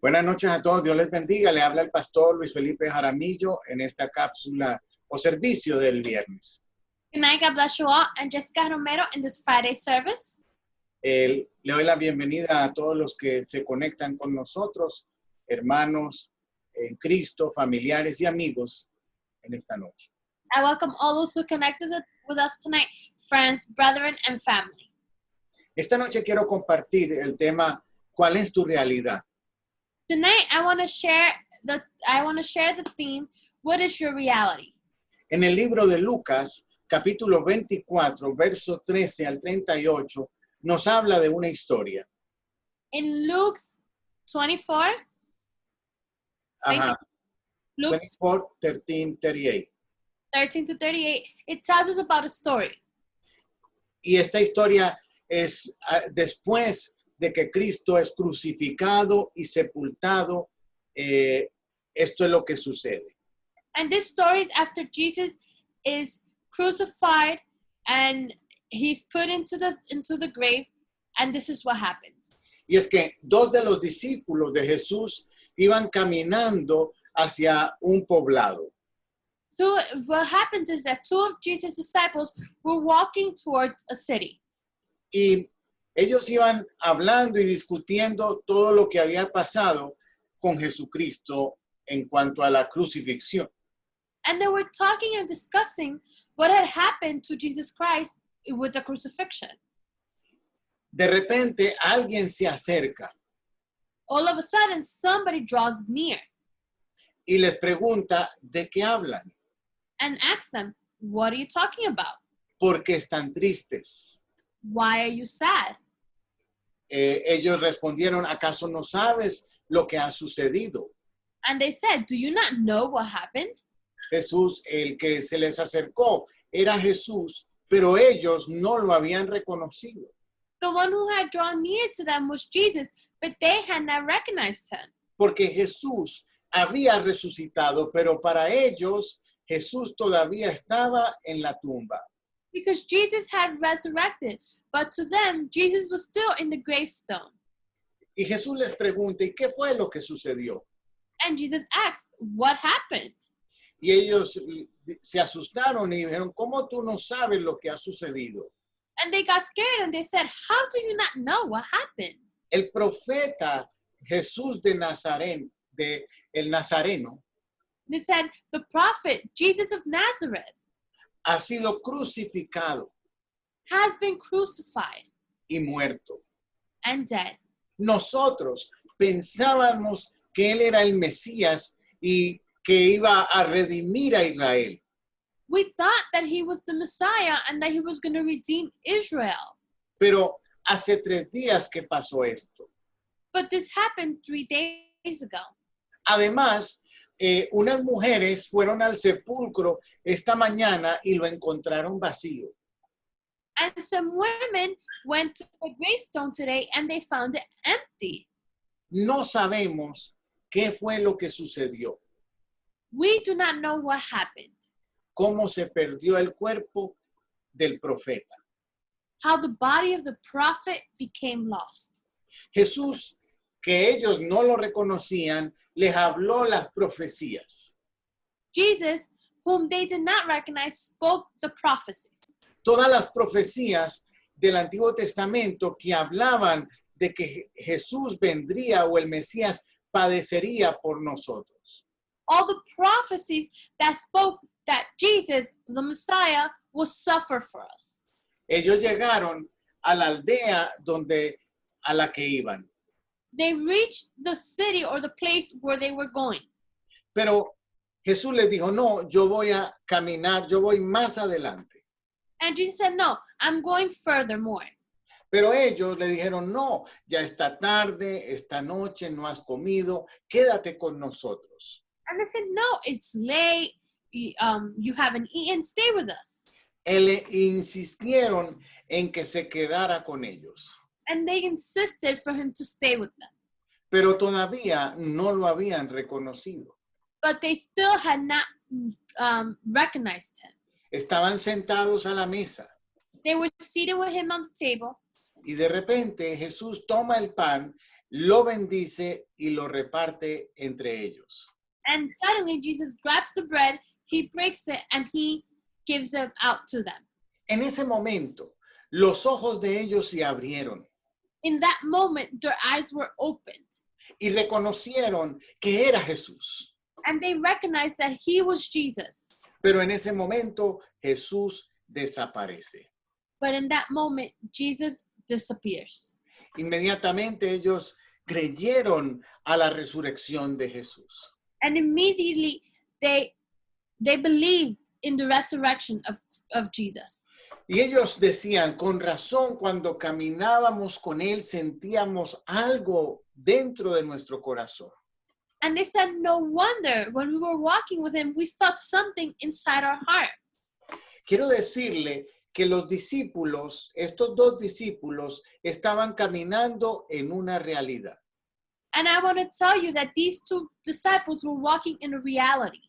Buenas noches a todos, Dios les bendiga. Le habla el pastor Luis Felipe Jaramillo en esta cápsula o servicio del viernes. Good night, God bless you all. I'm Jessica Romero in this Friday service. Le doy la bienvenida a todos los que se conectan con nosotros, hermanos en Cristo, familiares y amigos en esta noche. I welcome all those who connected with us tonight, friends, brethren, and family. Esta noche quiero compartir el tema ¿cuál es tu realidad? Tonight, I want to share the theme, what is your reality? En el libro de Lucas, capítulo 24, verso 13 al 38, nos habla de una historia. In Luke 24, Ajá. Luke 24, 13, 38. 13 to 38, it tells us about a story. Y esta historia es después de que Cristo es crucificado y sepultado. Esto es lo que sucede. And this story is after Jesus is crucified and he's put into the grave, and this is what happens. Y es que dos de los discípulos de Jesús iban caminando hacia un poblado. So what happens is that two of Jesus' disciples were walking towards a city. Y ellos iban hablando y discutiendo todo lo que había pasado con Jesucristo en cuanto a la crucifixión. And they were talking and discussing what had happened to Jesus Christ with the crucifixion. De repente alguien se acerca All of a sudden, somebody draws near y les pregunta ¿de qué hablan? and asks them, what are you talking about? ¿Por qué están tristes? Why are you sad? Ellos respondieron, ¿acaso no sabes lo que ha sucedido? And they said, do you not know what happened? Jesús, el que se les acercó, era Jesús, pero ellos no lo habían reconocido. The one who had drawn near to them was Jesus, but they had not recognized him. Porque Jesús había resucitado, pero para ellos Jesús todavía estaba en la tumba. Because Jesus had resurrected, but to them, Jesus was still in the gravestone. Y Jesús les pregunta, ¿y qué fue lo que sucedió? And Jesus asked, what happened? Y ellos se asustaron y dijeron, ¿cómo tú no sabes lo que ha sucedido? And they got scared and they said, how do you not know what happened? El profeta Jesús de Nazaret, el Nazareno, They said, the prophet, Jesus of Nazareth, ha sido crucificado has been crucified y muerto. and dead. Nosotros pensábamos que él era el Mesías y que iba a redimir a Israel. We thought that he was the Messiah and that he was going to redeem Israel. Pero hace 3 días que pasó esto. But this happened 3 days ago. Además, unas mujeres fueron al sepulcro esta mañana y lo encontraron vacío. And some women went to the gravestone today and they found it empty. No sabemos qué fue lo que sucedió, We do not know what happened, cómo se perdió el cuerpo del profeta. how the body of the prophet became lost. Jesús, que ellos no lo reconocían, les habló las profecías. Jesus, whom they did not recognize, spoke the prophecies. Todas las profecías del Antiguo Testamento que hablaban de que Jesús vendría o el Mesías padecería por nosotros. All the prophecies that spoke that Jesus, the Messiah, will suffer for us. Ellos llegaron a la aldea a la que iban. They reached the city or the place where they were going. Pero Jesús les dijo, no, yo voy a caminar, yo voy más adelante. And Jesus said, no, I'm going furthermore. Pero ellos le dijeron, no, ya está tarde, esta noche no has comido, quédate con nosotros. And they said, no, it's late. You haven't eaten. Stay with us. Insistieron en que se quedara con ellos. And they insisted for him to stay with them. Pero todavía no lo habían reconocido. But they still had not recognized him. Estaban sentados a la mesa They were seated with him on the table. y de repente Jesús toma el pan lo bendice y lo reparte entre ellos. And suddenly Jesus grabs the bread, he breaks it, and he gives it out to them. En ese momento, los ojos de ellos se abrieron In that moment, their eyes were opened, y reconocieron que era Jesús. and they recognized that he was Jesus. Pero en ese momento, Jesús desaparece. But in that moment, Jesus disappears. Inmediatamente ellos creyeron a la resurrección de Jesús. And immediately they believed in the resurrection of Jesus. Y ellos decían, con razón, cuando caminábamos con Él, sentíamos algo dentro de nuestro corazón. And they said, no wonder, when we were walking with him, we felt something inside our heart. Quiero decirle que los discípulos, estos dos discípulos, estaban caminando en una realidad. And I want to tell you that these two disciples were walking in a reality.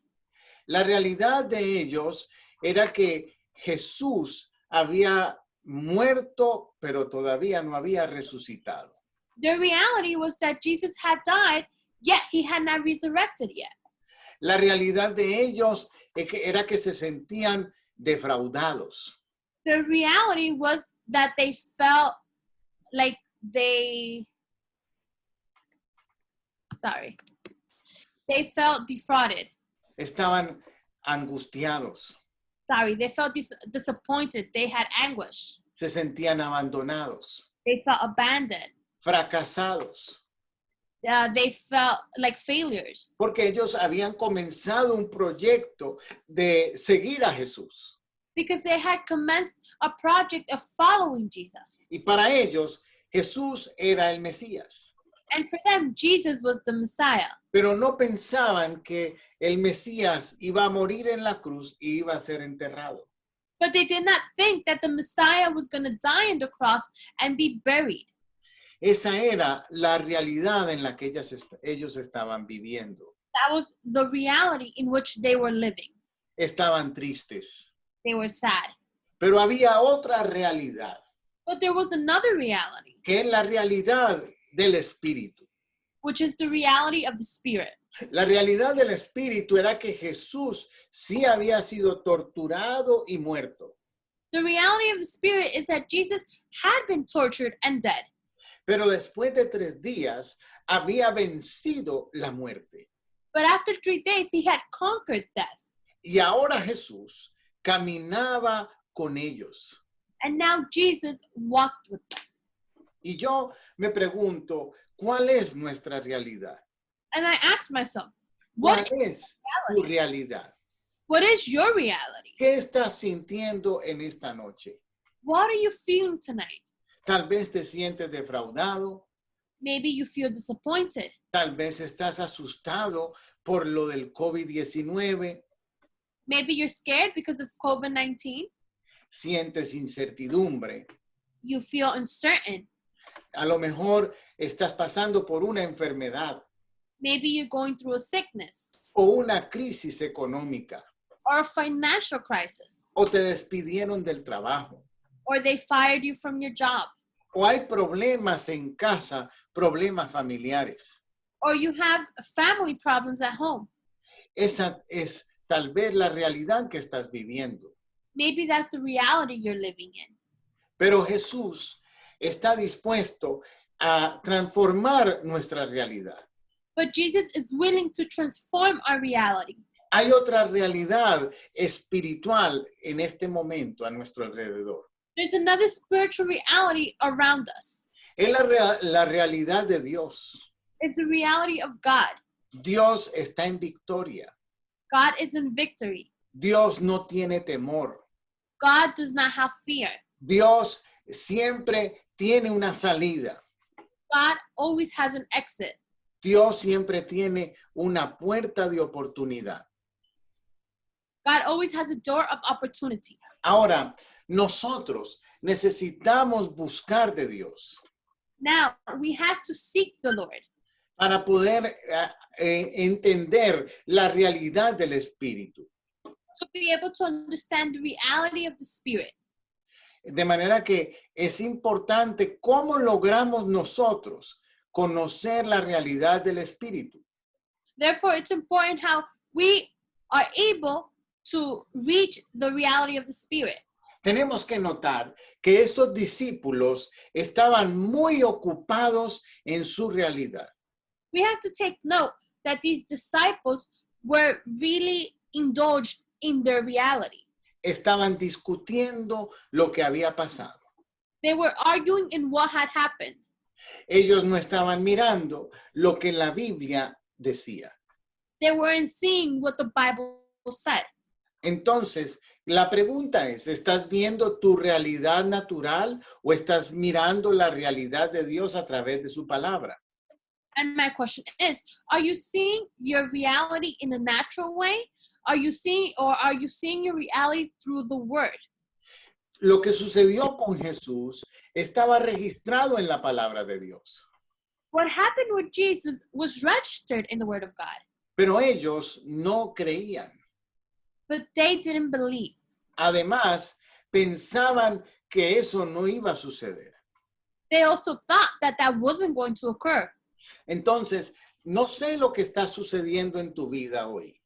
La realidad de ellos era que Jesús había muerto, pero todavía no había resucitado. The reality was that Jesus had died, yet he had not resurrected yet. La realidad de ellos era que se sentían defraudados. The reality was that they felt like they felt defrauded. Estaban angustiados, They felt disappointed. They had anguish. se sentían abandonados, They felt abandoned. fracasados, They felt like failures porque ellos habían comenzado un proyecto de seguir a Jesús. because they had commenced a project of following Jesus. Y para ellos, Jesús era el Mesías. And for them, Jesus was the Messiah. Pero no pensaban que el Mesías iba a morir en la cruz y iba a ser enterrado. But they did not think that the Messiah was going to die on the cross and be buried. Esa era la realidad en la que ellos estaban viviendo. That was the reality in which they were living. Estaban tristes. They were sad. Pero había otra realidad, But there was another reality, que es la realidad del Espíritu. which is the reality of the Spirit. La realidad del Espíritu era que Jesús sí había sido torturado y muerto. The reality of the Spirit is that Jesus had been tortured and dead. Pero después de 3 días había vencido la muerte. But after 3 days, he had conquered death. Y ahora Jesús caminaba con ellos. And now Jesus walked with them. Y yo me pregunto, ¿cuál es nuestra realidad? And I asked myself, ¿Cuál what es tu realidad? is your reality? ¿Qué estás sintiendo en esta noche? What are you feeling tonight? Tal vez te sientes defraudado, Maybe you feel disappointed. tal vez estás asustado por lo del COVID-19, Maybe you're scared because of COVID-19. sientes incertidumbre. You feel uncertain. A lo mejor estás pasando por una enfermedad Maybe you're going through a sickness o una crisis económica or a financial crisis, o te despidieron del trabajo or they fired you from your job, o hay problemas en casa, problemas familiares. or you have family problems at home. Esa es tal vez la realidad que estás viviendo. Maybe that's the reality you're living in. Pero Jesús está dispuesto a transformar nuestra realidad. But Jesus is willing to transform our reality. Hay otra realidad espiritual en este momento a nuestro alrededor. There's another spiritual reality around us. Es la realidad de Dios. It's the reality of God. Dios está en victoria. God is in victory. Dios no tiene temor. God does not have fear. Dios siempre tiene una salida. God always has an exit. Dios siempre tiene una puerta de oportunidad. God always has a door of opportunity. Ahora, nosotros necesitamos buscar de Dios Now, we have to seek the Lord para poder entender la realidad del Espíritu. to be able to understand the reality of the Spirit. De manera que es importante cómo logramos nosotros conocer la realidad del Espíritu. Therefore, it's important how we are able to reach the reality of the Spirit. Tenemos que notar que estos discípulos estaban muy ocupados en su realidad. We have to take note that these disciples were really indulged in their reality. Estaban discutiendo lo que había pasado. They were arguing in what had happened. Ellos no estaban mirando lo que la Biblia decía. They weren't seeing what the Bible said. Entonces, la pregunta es, ¿estás viendo tu realidad natural o estás mirando la realidad de Dios a través de su palabra? And my question is, are you seeing your reality in a natural way? Are you seeing your reality through the word? Lo que sucedió con Jesús estaba registrado en la palabra de Dios. What happened with Jesus was registered in the word of God, Pero ellos no creían. but they didn't believe. Además, pensaban que eso no iba a suceder. They also thought that that wasn't going to occur. Entonces, no sé lo que está sucediendo en tu vida hoy.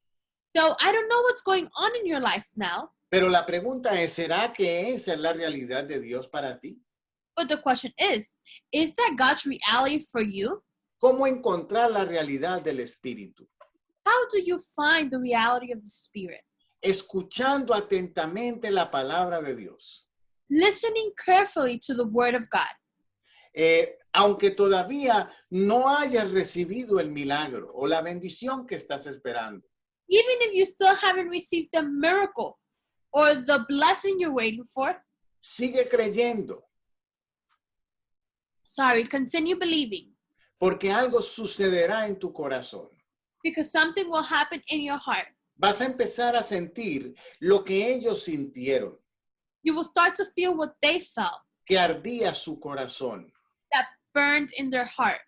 So I don't know what's going on in your life now, Pero la pregunta es, ¿será que esa es la realidad de Dios para ti? but the question is that God's reality for you? ¿Cómo encontrar la realidad del Espíritu? How do you find the reality of the Spirit? Escuchando atentamente la palabra de Dios. Listening carefully to the word of God. Aunque todavía no hayas recibido el milagro o la bendición que estás esperando. Even if you still haven't received the miracle or the blessing you're waiting for, Sigue creyendo, continue believing, porque algo sucederá en tu corazón. because something will happen in your heart. Vas a empezar a sentir lo que ellos sintieron, You will start to feel what they felt, que ardía su corazón. that burned in their heart.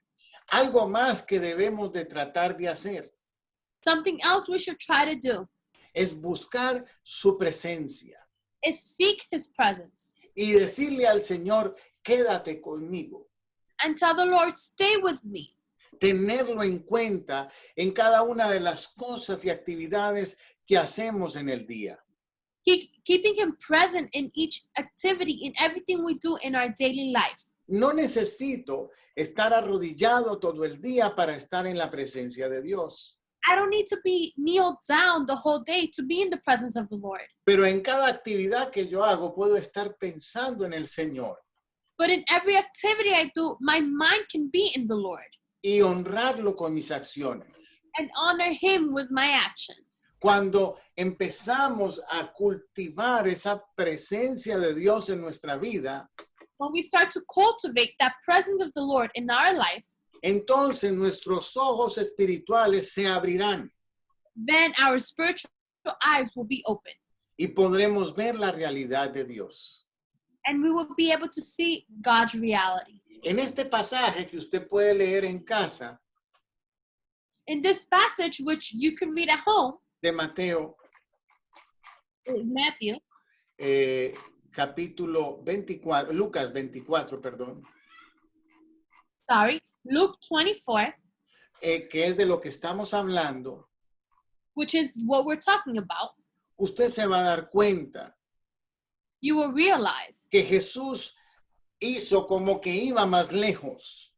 Algo más que debemos de tratar de hacer Something else we should try to do es buscar su presencia is seek his presence y decirle al Señor, quédate conmigo. and tell the Lord, stay with me. Tenerlo en cuenta en cada una de las cosas y actividades que hacemos en el día. Keeping him present in each activity, in everything we do in our daily life. No necesito estar arrodillado todo el día para estar en la presencia de Dios. I don't need to be kneeled down the whole day to be in the presence of the Lord. Pero en cada actividad que yo hago puedo estar pensando en el Señor But in every activity I do, my mind can be in the Lord y honrarlo con mis acciones. and honor him with my actions. Cuando empezamos a cultivar esa presencia de Dios en nuestra vida, When we start to cultivate that presence of the Lord in our life, entonces nuestros ojos espirituales se abrirán then our spiritual eyes will be open y podremos ver la realidad de Dios. and we will be able to see God's reality. En este pasaje que usted puede leer en casa In this passage, which you can read at home, de Mateo, Matthew, capítulo 24, Lucas 24, perdón, Luke 24, que es de lo que estamos hablando, which is what we're talking about, usted se va a dar cuenta you will realize que Jesús hizo como que iba más lejos.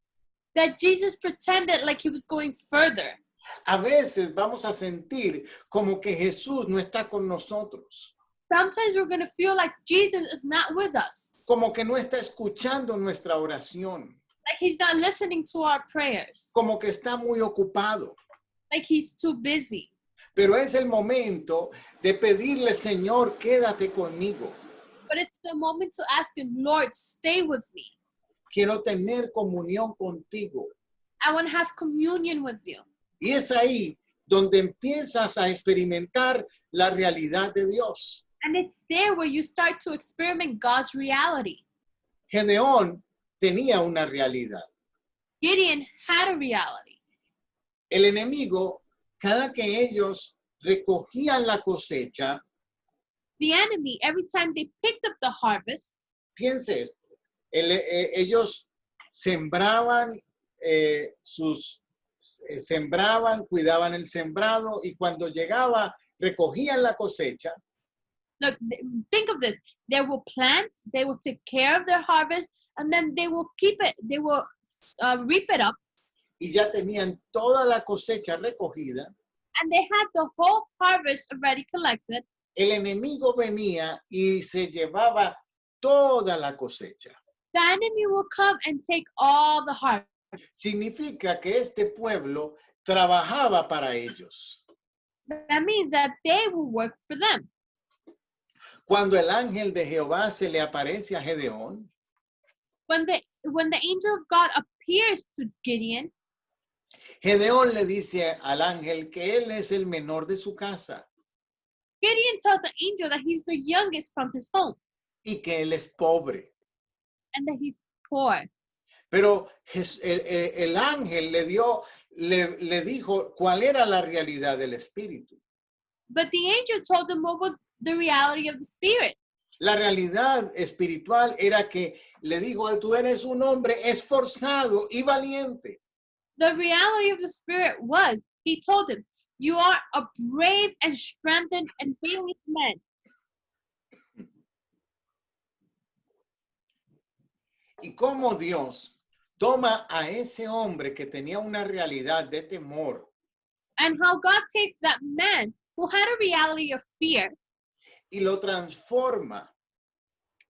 that Jesus pretended like he was going further. A veces vamos a sentir como que Jesús no está con nosotros, Sometimes we're going to feel like Jesus is not with us, como que no está escuchando nuestra oración, like he's not listening to our prayers, como que está muy ocupado. like he's too busy. Pero es el momento de pedirle, Señor, quédate conmigo. But it's the moment to ask him, Lord, stay with me. Quiero tener comunión contigo. I want to have communion with you. Y es ahí donde empiezas a experimentar la realidad de Dios. And it's there where you start to experiment God's reality. Gedeón tenía una realidad. Gideon had a reality. El enemigo, cada que ellos recogían la cosecha, The enemy, every time they picked up the harvest, piense esto, ellos sembraban sembraban, cuidaban el sembrado y cuando llegaba recogían la cosecha. Look, think of this. They will plant, they will take care of their harvest, and then they will keep it, they will reap it up. Y ya tenían toda la cosecha recogida. And they had the whole harvest already collected. El enemigo venía y se llevaba toda la cosecha. The enemy will come and take all the harvest. Significa que este pueblo trabajaba para ellos. That means that they will work for them. Cuando el ángel de Jehová se le aparece a Gedeón, When the angel of God appears to Gideon, Gedeón le dice al ángel que él es el menor de su casa Gideon tells the angel that he's the youngest from his home y que él es pobre. and that he's poor. Pero el ángel le dijo cuál era la realidad del espíritu. But the angel told him what was the reality of the spirit. La realidad espiritual era que le dijo, tú eres un hombre esforzado y valiente. The reality of the spirit was, he told him, you are a brave and strengthened and valiant man. Y cómo Dios toma a ese hombre que tenía una realidad de temor And how God takes that man who had a reality of fear y lo transforma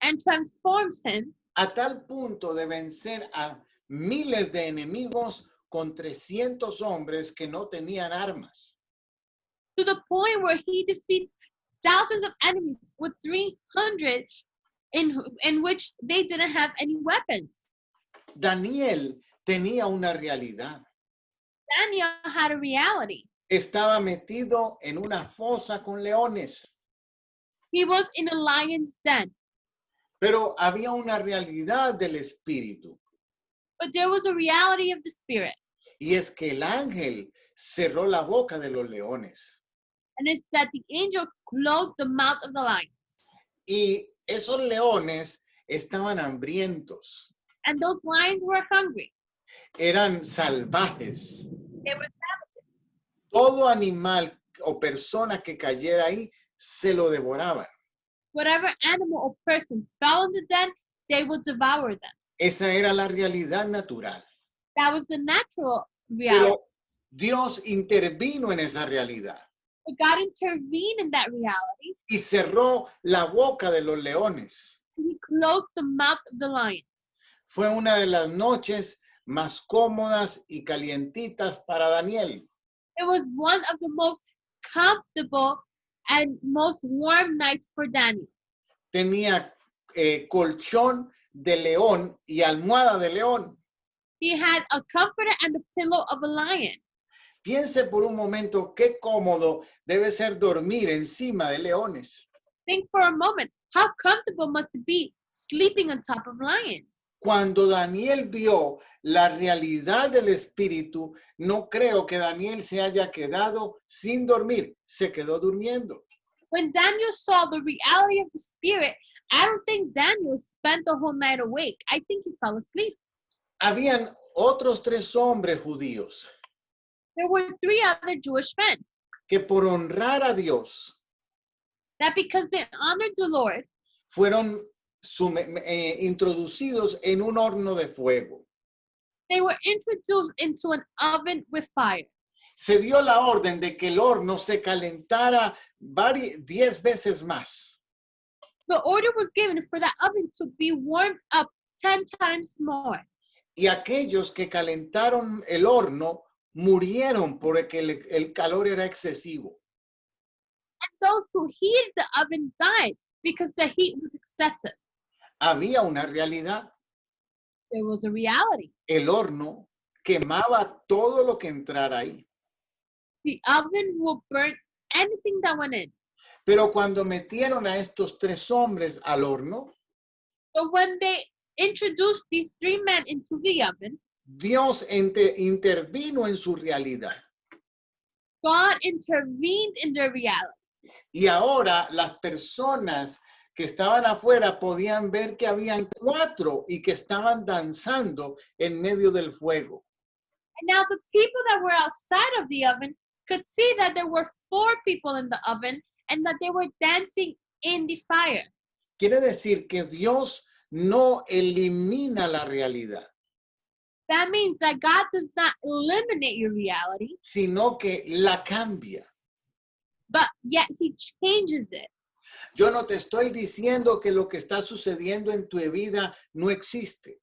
and transforms him a tal punto de vencer a miles de enemigos con 300 hombres que no tenían armas. to the point where he defeats thousands of enemies with 300 in which they didn't have any weapons. Daniel tenía una realidad. Daniel had a reality. Estaba metido en una fosa con leones, He was in a lion's den, pero había una realidad del espíritu. but there was a reality of the spirit. Y es que el ángel cerró la boca de los leones. And it's that the angel closed the mouth of the lions. Y esos leones estaban hambrientos, And those lions were hungry. eran salvajes. They were Todo animal o persona que cayera ahí se lo devoraban. whatever animal or person fell in the den, they would devour them. Esa era la realidad natural. That was the natural reality. Pero Dios intervino en esa realidad But God intervened in that reality. y cerró la boca de los leones. And he closed the mouth of the lions. Fue una de las noches más cómodas y calientitas para Daniel. It was one of the most comfortable and most warm nights for Daniel. Tenía colchón de león y almohada de león. He had a comforter and a pillow of a lion. Piense por un momento qué cómodo debe ser dormir encima de leones. Think for a moment, how comfortable must it be sleeping on top of lions? Cuando Daniel vio la realidad del espíritu, no creo que Daniel se haya quedado sin dormir, se quedó durmiendo. When Daniel saw the reality of the spirit, I don't think Daniel spent the whole night awake. I think he fell asleep. Habían otros 3 hombres judíos There were 3 other Jewish men que por honrar a Dios that because they honored the Lord, fueron introducidos en un horno de fuego. they were introduced into an oven with fire. Se dio la orden de que el horno se calentara 10 veces más. The order was given for that oven to be warmed up 10 times more. Y aquellos que calentaron el horno murieron porque el calor era excesivo. And those who heated the oven died because the heat was excessive. Había una realidad. There was a reality. El horno quemaba todo lo que entrara ahí. The oven will burn anything that went in. Pero cuando metieron a estos 3 hombres al horno, But when they introduced these 3 men into the oven, Dios intervino en su realidad. God intervened in their reality. Y ahora las personas que estaban afuera podían ver que habían 4 y que estaban danzando en medio del fuego. And now the people that were outside of the oven could see that there were 4 people in the oven and that they were dancing in the fire. Quiere decir que Dios no elimina la realidad, That means that God does not eliminate your reality, sino que la cambia. but yet he changes it. Yo no te estoy diciendo que lo que está sucediendo en tu vida no existe.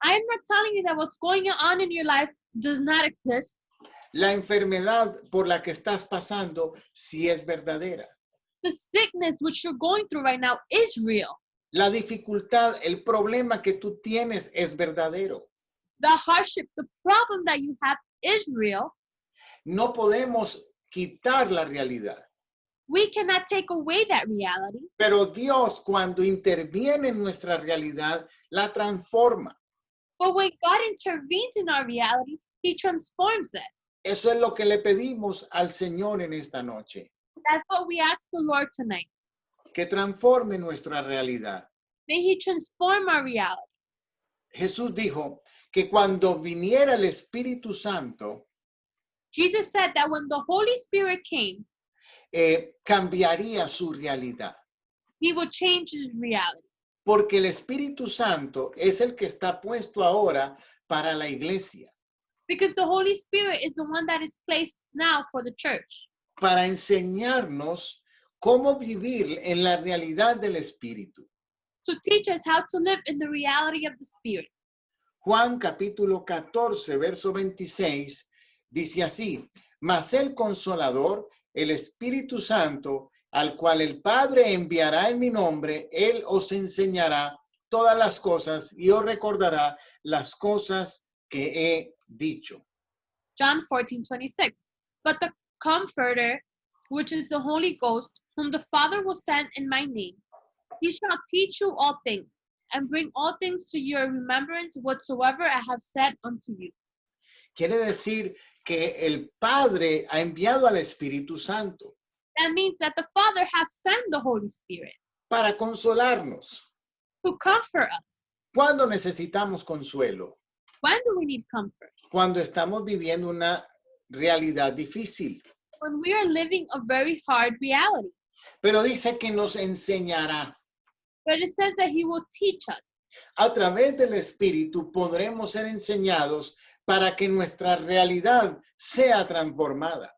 I am not telling you that what's going on in your life does not exist. La enfermedad por la que estás pasando sí es verdadera. The sickness which you're going through right now is real. La dificultad, el problema que tú tienes es verdadero. The hardship, the problem that you have is real. No podemos quitar la realidad. We cannot take away that reality. Pero Dios, cuando interviene en nuestra realidad, la transforma. But when God intervenes in our reality, he transforms it. Eso es lo que le pedimos al Señor en esta noche. That's what we ask the Lord tonight. Que transforme nuestra realidad. May he transform our reality. Jesús dijo que cuando viniera el Espíritu Santo, Jesus said that when the Holy Spirit came, cambiaría su realidad. he would change his reality. Porque el Espíritu Santo es el que está puesto ahora para la iglesia, Because the Holy Spirit is the one that is placed now for the church. para enseñarnos cómo vivir en la realidad del Espíritu. To teach us how to live in the reality of the Spirit. Juan capítulo 14, verso 26, dice así: mas el Consolador, el Espíritu Santo, al cual el Padre enviará en mi nombre, Él os enseñará todas las cosas y os recordará las cosas que he dicho. John 14:26. But the Comforter, which is the Holy Ghost, whom the Father will send in my name, he shall teach you all things, and bring all things to your remembrance whatsoever I have said unto you. Quiere decir que el Padre ha enviado al Espíritu Santo That means that the Father has sent the Holy Spirit para consolarnos. to comfort us. ¿Cuándo necesitamos consuelo? When do we need comfort? Cuando estamos viviendo una realidad difícil. When we are living a very hard reality. Pero dice que nos enseñará. But it says that he will teach us. A través del Espíritu podremos ser enseñados para que nuestra realidad sea transformada.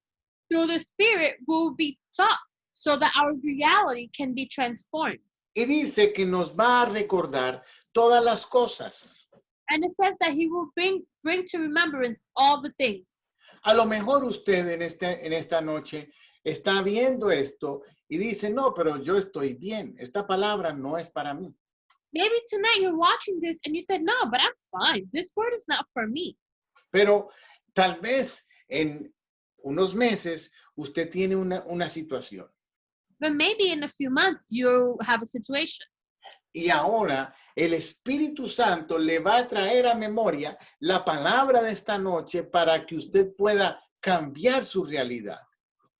Through the Spirit, we will be taught so that our reality can be transformed. Y dice que nos va a recordar todas las cosas. And it says that he will bring to remembrance all the things. A lo mejor usted en esta noche está viendo esto y dice, no, pero yo estoy bien. Esta palabra no es para mí. Maybe tonight you're watching this and you said, no, but I'm fine. This word is not for me. Pero tal vez en unos meses usted tiene una situación. But maybe in a few months you have a situation. Y ahora el Espíritu Santo le va a traer a memoria la palabra de esta noche para que usted pueda cambiar su realidad.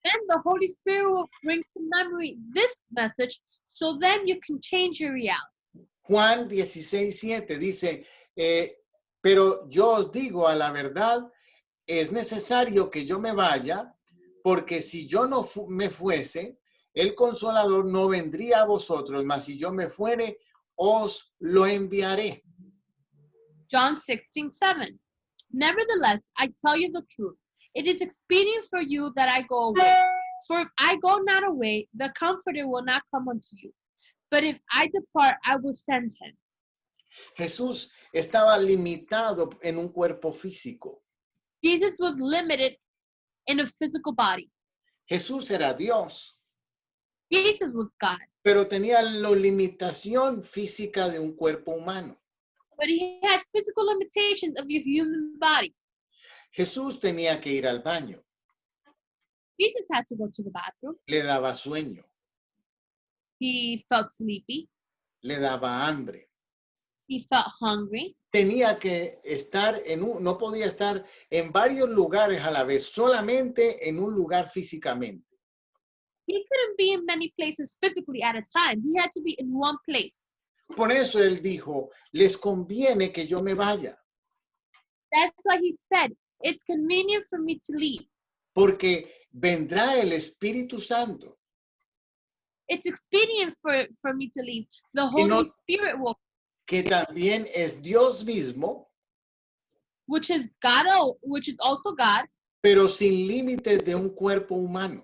Then the Holy Spirit will bring to memory this message so then you can change your reality. Juan 16:7 dice, pero yo os digo a la verdad, es necesario que yo me vaya, porque si yo no me fuese, el Consolador no vendría a vosotros, mas si yo me fuere, os lo enviaré. John 16:7. Nevertheless, I tell you the truth. It is expedient for you that I go away. For if I go not away, the Comforter will not come unto you. But if I depart, I will send him. Jesús estaba limitado en un cuerpo físico. Jesus was limited in a physical body. Jesús era Dios, Jesus was God. pero tenía la limitación física de un cuerpo humano. But he had physical limitations of your human body. Jesús tenía que ir al baño, Jesus had to go to the bathroom. le daba sueño, He felt sleepy. le daba hambre. He felt hungry. Tenía que estar no podía estar en varios lugares a la vez, solamente en un lugar físicamente. He couldn't be in many places physically at a time. He had to be in one place. Por eso él dijo, les conviene que yo me vaya. That's why he said, it's convenient for me to leave. porque vendrá el Espíritu Santo. It's expedient for me to leave. The Y Holy no- Spirit will, que también es Dios mismo, which is also God, pero sin límites de un cuerpo humano.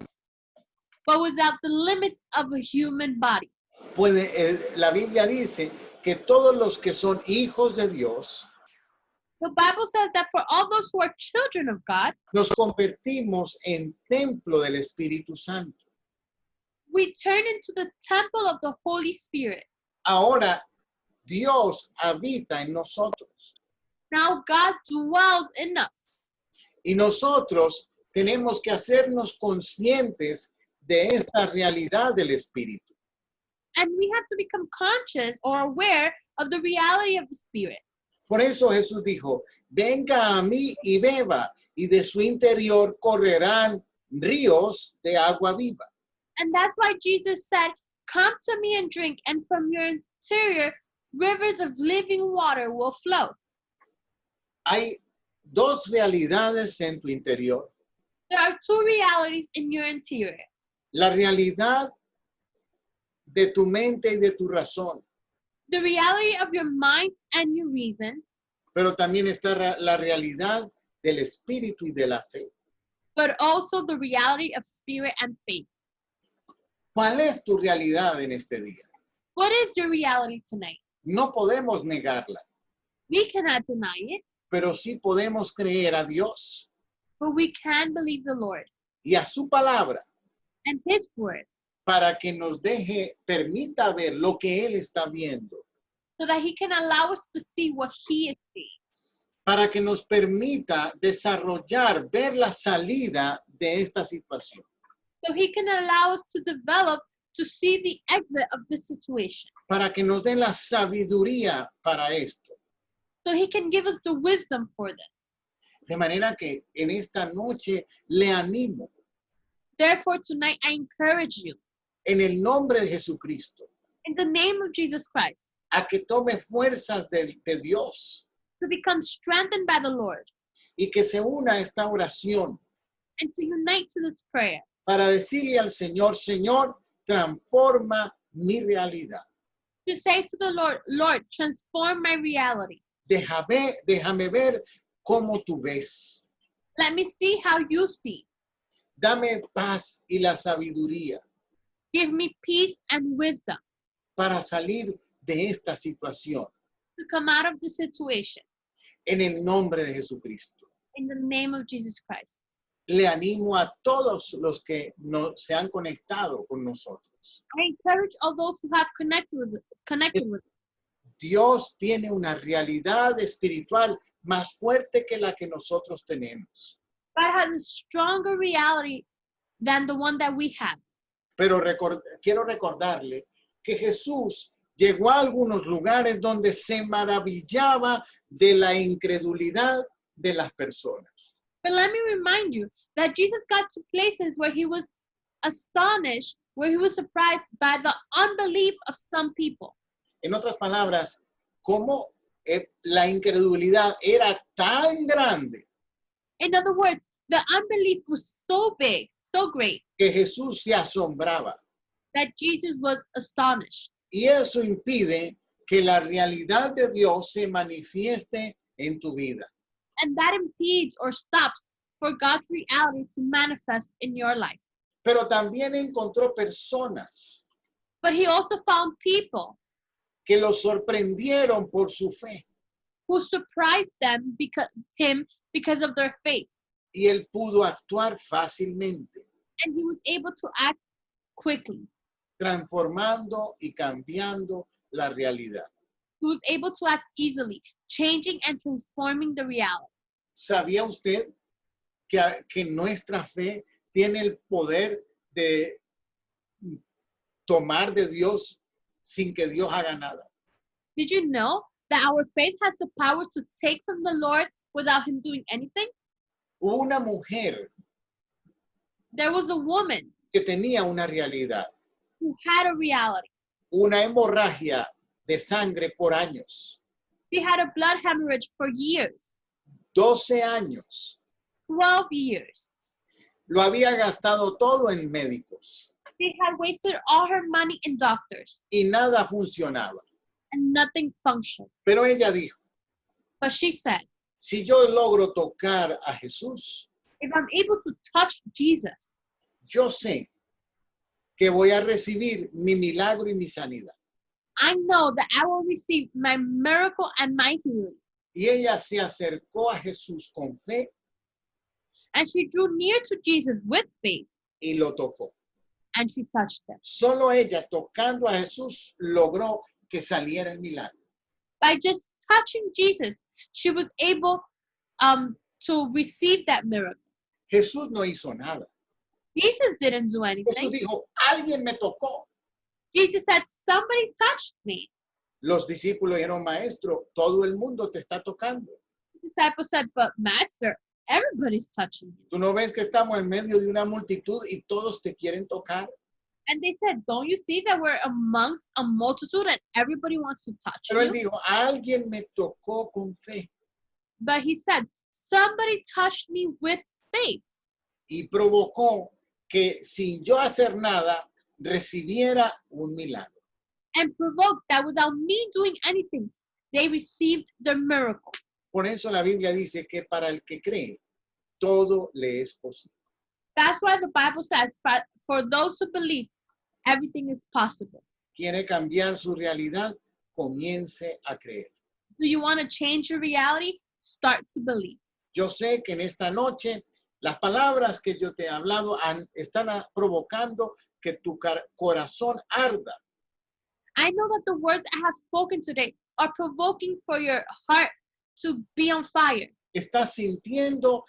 but without the limits of a human body. La Biblia dice que todos los que son hijos de Dios The Bible says that for all those who are children of God, nos convertimos en templo del Espíritu Santo. we turn into the temple of the Holy Spirit. Ahora Dios habita en nosotros Now God dwells in us. y nosotros tenemos que hacernos conscientes de esta realidad del Espíritu. And we have to become conscious or aware of the reality of the Spirit. Por eso Jesús dijo, venga a mí y beba, y de su interior correrán ríos de agua viva. And that's why Jesus said, come to me and drink, and from your interior, rivers of living water will flow. Hay dos realidades en tu interior. There are two realities in your interior. La realidad de tu mente y de tu razón, The reality of your mind and your reason, pero también está la realidad del espíritu y de la fe. but also the reality of spirit and faith. ¿Cuál es tu realidad en este día? What is your reality tonight? No podemos negarla, We cannot deny it, pero sí podemos creer a Dios but we can believe the Lord y a su palabra and His word para que nos permita ver lo que Él está viendo, so that He can allow us to see what He is seeing, para que nos permita desarrollar, ver la salida de esta situación. so He can allow us to develop to see the exit of this situation, Para que nos dé la sabiduría para esto. so He can give us the wisdom for this. De manera que en esta noche le animo Therefore, tonight I encourage you, en el nombre de Jesucristo in the name of Jesus Christ, a que tome fuerzas de Dios to become strengthened by the Lord y que se una a esta oración and to unite to this prayer, para decirle al Señor, Señor, transforma mi realidad. to say to the Lord, Lord, transform my reality. Déjame ver cómo tú ves. Let me see how you see. Dame paz y la sabiduría Give me peace and wisdom para salir de esta situación to come out of the situation en el nombre de Jesucristo. in the name of Jesus Christ. Le animo a todos los que se han conectado con nosotros. I encourage all those who have connected with us. Dios tiene una realidad espiritual más fuerte que la que nosotros tenemos. God has a stronger reality than the one that we have. Pero quiero recordarle que Jesús llegó a algunos lugares donde se maravillaba de la incredulidad de las personas. But let me remind you that Jesus got to places where He was astonished, where He was surprised by the unbelief of some people. En otras palabras, cómo la incredulidad era tan grande In other words, the unbelief was so big, so great, que Jesús se asombraba. that Jesus was astonished. Y eso impide que la realidad de Dios se manifieste en tu vida. And that impedes or stops for God's reality to manifest in your life. Pero también encontró personas But He also found people que lo sorprendieron por su fe. who surprised him because of their faith. Y él pudo actuar fácilmente, And He was able to act quickly. transformando y cambiando la realidad. He was able to act easily, changing and transforming the reality. ¿Sabía usted que nuestra fe tiene el poder de tomar de Dios sin que Dios haga nada? Did you know that our faith has the power to take from the Lord without Him doing anything? Hubo una mujer There was a woman que tenía una realidad, who had a reality. una hemorragia de sangre por años. She had a blood hemorrhage for years. 12 años. 12 years. Lo había gastado todo en médicos She had wasted all her money in doctors y nada funcionaba. and nothing functioned. Pero ella dijo, But she said, si yo logro tocar a Jesús, if I'm able to touch Jesus, yo sé que voy a recibir mi milagro y mi sanidad. I know that I will receive my miracle and my healing. Y ella se acercó a Jesús con fe And she drew near to Jesus with faith y lo tocó. and she touched him. Solo ella tocando a Jesús logró que saliera el milagro. By just touching Jesus, she was able to receive that miracle. Jesús no hizo nada. Jesus didn't do Jesús anything. dijo, alguien me tocó. Jesus said, somebody touched me. Los discípulos dijeron, maestro, todo el mundo te está tocando. The disciple said, but master, everybody's touching you. ¿Tú no ves que estamos en medio de una multitud y todos te quieren tocar? And they said, don't you see that we're amongst a multitude and everybody wants to touch Pero él you? dijo, alguien me tocó con fe But he said, somebody touched me with faith. y provocó que sin yo hacer nada recibiera un milagro. And provoked that without me doing anything, they received the miracle. Por eso la Biblia dice que para el que cree, todo le es posible. That's why the Bible says, but for those who believe, everything is possible. Quiere cambiar su realidad, comience a creer. Do you want to change your reality? Start to believe. Yo sé que en esta noche las palabras que yo te he hablado están provocando que tu corazón arda. I know that the words I have spoken today are provoking for your heart to be on fire. Estás sintiendo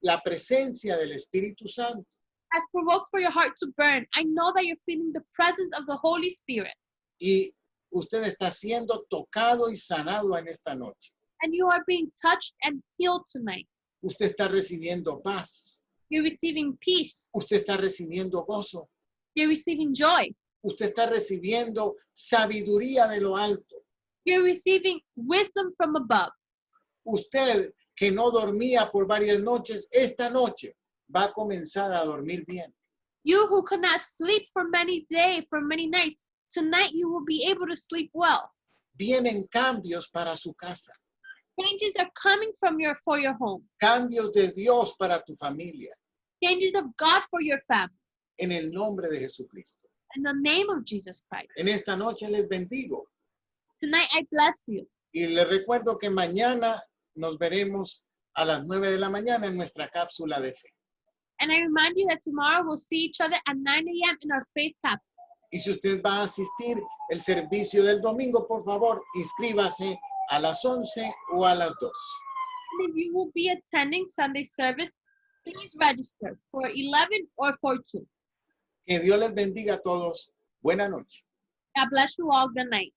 la presencia del Espíritu Santo. Has provoked for your heart to burn. I know that you're feeling the presence of the Holy Spirit. Y usted está siendo tocado y sanado en esta noche. And you are being touched and healed tonight. Usted está recibiendo paz. You're receiving peace. Usted está recibiendo gozo. You're receiving joy. Usted está recibiendo sabiduría de lo alto. You're receiving wisdom from above. Usted que no dormía por varias noches, esta noche va a comenzar a dormir bien. You who could not sleep for many days, for many nights, tonight you will be able to sleep well. Vienen cambios para su casa. Changes are coming for your home. Cambios de Dios para tu familia. Changes of God for your family. En el nombre de Jesucristo. In the name of Jesus Christ. En esta noche les bendigo. Tonight I bless you. Y les recuerdo que mañana nos veremos a las 9 de la mañana en nuestra cápsula de fe. And I remind you that tomorrow we'll see each other at 9 a.m. in our faith capsule. Y si usted va a asistir el servicio del domingo, por favor, inscríbase a las 11 o a las 2. And if you will be attending Sunday service, please register for 11 or for 2. Que Dios les bendiga a todos. Buena noche. God bless you all. Good night.